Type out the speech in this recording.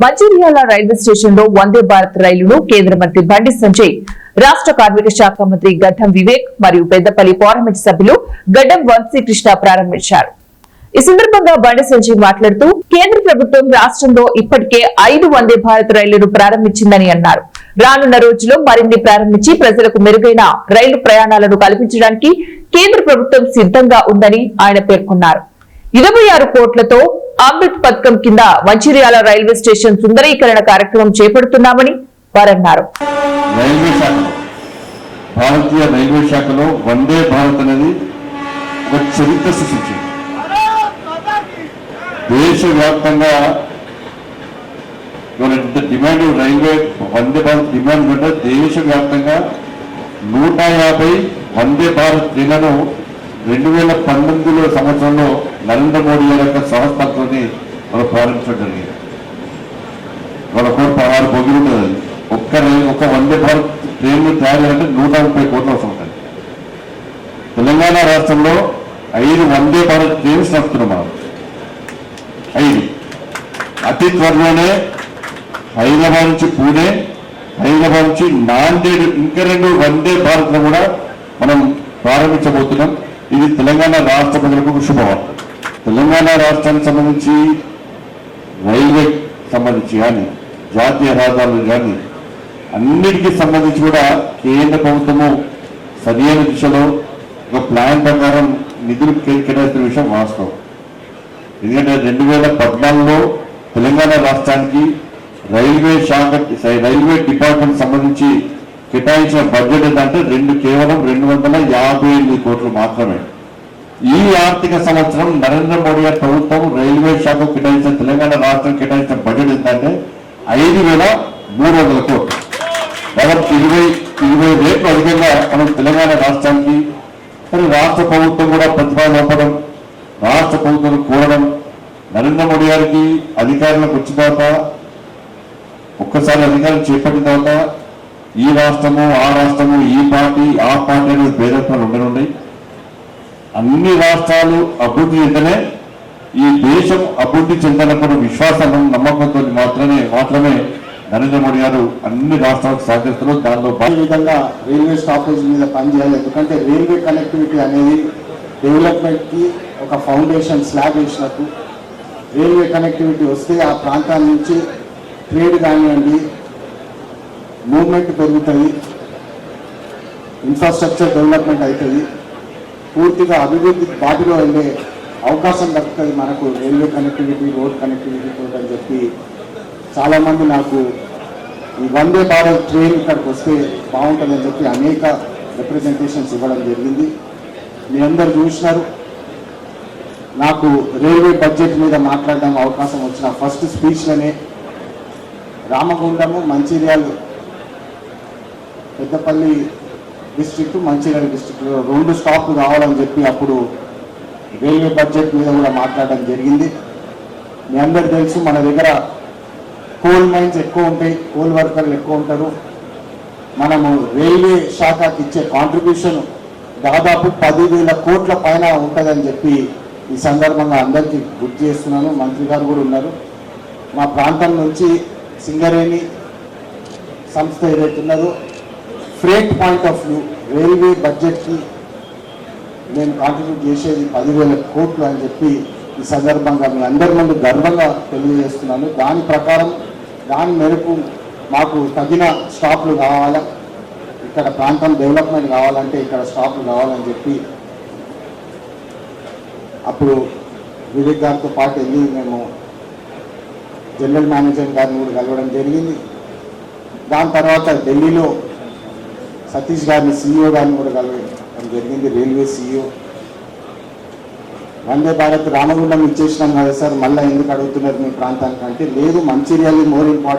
Mancherial railway station లో వందే భారత్ రైలును కేంద్ర మంత్రి బండి సంజయ్, రాష్ట్ర కార్మిక శాఖ మంత్రి గడ్డం వివేక్ మరియు పెద్దపల్లి పార్లమెంట్ సభ్యులు గడ్డం వంశీకృష్ణ ప్రారంభించారు. ఈ సందర్భంగా బండి సంజయ్ మాట్లాడుతూ కేంద్ర ప్రభుత్వం రాష్ట్రంలో ఇప్పటికే 5 వందే భారత్ రైళ్లను ప్రారంభించిందని అన్నారు. రానున్న రోజుల్లో మరిన్ని ప్రారంభించి ప్రజలకు మెరుగైన రైలు ప్రయాణాలను కల్పించడానికి కేంద్ర ప్రభుత్వం సిద్ధంగా ఉందని ఆయన పేర్కొన్నారు. 26 కోట్లతో అమృత్ పథకం కింద మంచిర్యాల రైల్వే స్టేషన్ సుందరీకరణ కార్యక్రమం చేపడుతున్నామని వారన్నారు. భారతీయ రైల్వే శాఖలో వందే భారత్ అనేది ఒక చరిత్ర సృష్టించింది. దేశవ్యాప్తంగా demand railway Vande Bharat demand కంటే దేశవ్యాప్తంగా 150 వందే భారత్ ట్రైన్లను 2019 సంవత్సరంలో నరేంద్ర మోడీ యొక్క సంస్థతోని మనం ప్రారంభించడం జరిగింది. వాళ్ళ 16 బోగీలు ఉంటుంది. ఒక్క వందే భారత్ ట్రైన్లు తయారు చేయాలంటే 130 కోట్ల అవసరం ఉంటుంది. తెలంగాణ రాష్ట్రంలో 5 వందే భారత్ ట్రైన్స్ నడుపుతున్నాం మనం. 5 అతి త్వరలోనే హైదరాబాద్ నుంచి పూణే, హైదరాబాద్ నుంచి నాందేడ్ ఇంకా 2 వందే భారత్ను కూడా మనం ప్రారంభించబోతున్నాం. ఇది తెలంగాణ రాష్ట్ర ప్రజలకు శుభవార్త. తెలంగాణ రాష్ట్రానికి సంబంధించి రైల్వే సంబంధించి కానీ జాతీయ రహదారులు కానీ అన్నిటికీ సంబంధించి కూడా కేంద్ర ప్రభుత్వము సరైన దిశలో ఒక ప్లాన్ ప్రకారం నిధులు కేటాయిస్తున్న విషయం వాస్తవం. ఎందుకంటే 2014లో తెలంగాణ రాష్ట్రానికి రైల్వే డిపార్ట్మెంట్ సంబంధించి కేటాయించిన బడ్జెట్ ఏంటంటే కేవలం 258 కోట్లు మాత్రమే. ఈ ఆర్థిక సంవత్సరం నరేంద్ర మోడీ గారి ప్రభుత్వం రైల్వే శాఖకు కేటాయించిన తెలంగాణ రాష్ట్రం కేటాయించిన బడ్జెట్ ఏంటంటే 5,300 కోట్లు. దాదాపు 20 రేట్లు అధికంగా మనం తెలంగాణ రాష్ట్రానికి. కానీ రాష్ట్ర ప్రభుత్వం కూడా ప్రతిపాదన పంపడం, రాష్ట్ర ప్రభుత్వం కోరడం, నరేంద్ర మోడీ గారికి అధికారంలోకి వచ్చిన తర్వాత ఒక్కసారి అధికారం చేపట్టిన తర్వాత ఈ రాష్ట్రము ఆ రాష్ట్రము ఈ పార్టీ ఆ పార్టీ అనేది భేదత్వాలు ఉండనున్నాయి. అన్ని రాష్ట్రాలు అభివృద్ధి చెందనే ఈ దేశం అభివృద్ధి చెందనప్పుడు విశ్వాసం నమ్మకంతో మాత్రమే నరేంద్ర మోడీ గారు అన్ని రాష్ట్రాలకు సహకరిస్తున్నారు. దానిలో ఈ విధంగా రైల్వే స్టాపేజ్ మీద పనిచేయాలి. ఎందుకంటే రైల్వే కనెక్టివిటీ అనేది డెవలప్మెంట్కి ఒక ఫౌండేషన్ స్లాబ్ వేసినట్టు. రైల్వే కనెక్టివిటీ వస్తే ఆ ప్రాంతాల నుంచి ట్రేడ్ కానివ్వండి, మూవ్మెంట్ పెరుగుతుంది, ఇన్ఫ్రాస్ట్రక్చర్ డెవలప్మెంట్ అవుతుంది, పూర్తిగా అభివృద్ధి బాటలో వెళ్ళే అవకాశం దక్కుతుంది మనకు రైల్వే కనెక్టివిటీ, రోడ్ కనెక్టివిటీ అని చెప్పి చాలామంది నాకు ఈ వందే భారత్ ట్రైన్ ఇక్కడికి వస్తే బాగుంటుందని చెప్పి అనేక రిప్రజెంటేషన్స్ ఇవ్వడం జరిగింది. మీ అందరు చూసినారు. నాకు రైల్వే బడ్జెట్ మీద మాట్లాడడం అవకాశం వచ్చిన ఫస్ట్ స్పీచ్లోనే రామగుండము, మంచిర్యాల, పెద్దపల్లి డిస్ట్రిక్ట్, మంచిర్యాల డిస్ట్రిక్ట్లో 2 స్టాప్లు కావాలని చెప్పి అప్పుడు రైల్వే బడ్జెట్ మీద కూడా మాట్లాడడం జరిగింది. మీ అందరు తెలుసు, మన దగ్గర కోల్ మైన్స్ ఎక్కువ ఉంటాయి, కోల్ వర్కర్లు ఎక్కువ ఉంటారు. మనము రైల్వే శాఖకి ఇచ్చే కాంట్రిబ్యూషన్ దాదాపు 10,000 కోట్ల పైన ఉంటుందని చెప్పి ఈ సందర్భంగా అందరికీ గుర్తు చేస్తున్నాను. మంత్రి గారు కూడా ఉన్నారు. మా ప్రాంతం నుంచి సింగరేణి సంస్థ ఏదైతే ఉన్నదో freight point of view railway బడ్జెట్కి నేను కాంట్రిబ్యూట్ చేసేది 10,000 కోట్లు అని చెప్పి ఈ సందర్భంగా మీ అందరి ముందు గర్వంగా తెలియజేస్తున్నాను. దాని ప్రకారం దాని మేరకు మాకు తగిన స్టాప్లు కావాలా, ఇక్కడ ప్రాంతం డెవలప్మెంట్ కావాలంటే ఇక్కడ స్టాప్లు కావాలని చెప్పి అప్పుడు వివేక్ గారితో పాటు వెళ్ళి మేము జనరల్ మేనేజర్ గారిని కూడా కలవడం జరిగింది. దాని తర్వాత ఢిల్లీలో సతీష్ గారిని, CEO గారిని కూడా కలవడం జరిగింది, రైల్వే CEO. వందే భారత్ రామగుండం ఇచ్చేసినాం కదా సార్, మళ్ళీ ఎందుకు అడుగుతున్నారు మీ ప్రాంతానికి అంటే, లేదు మంచిర్యాల మోర్ ఇంపార్టెంట్.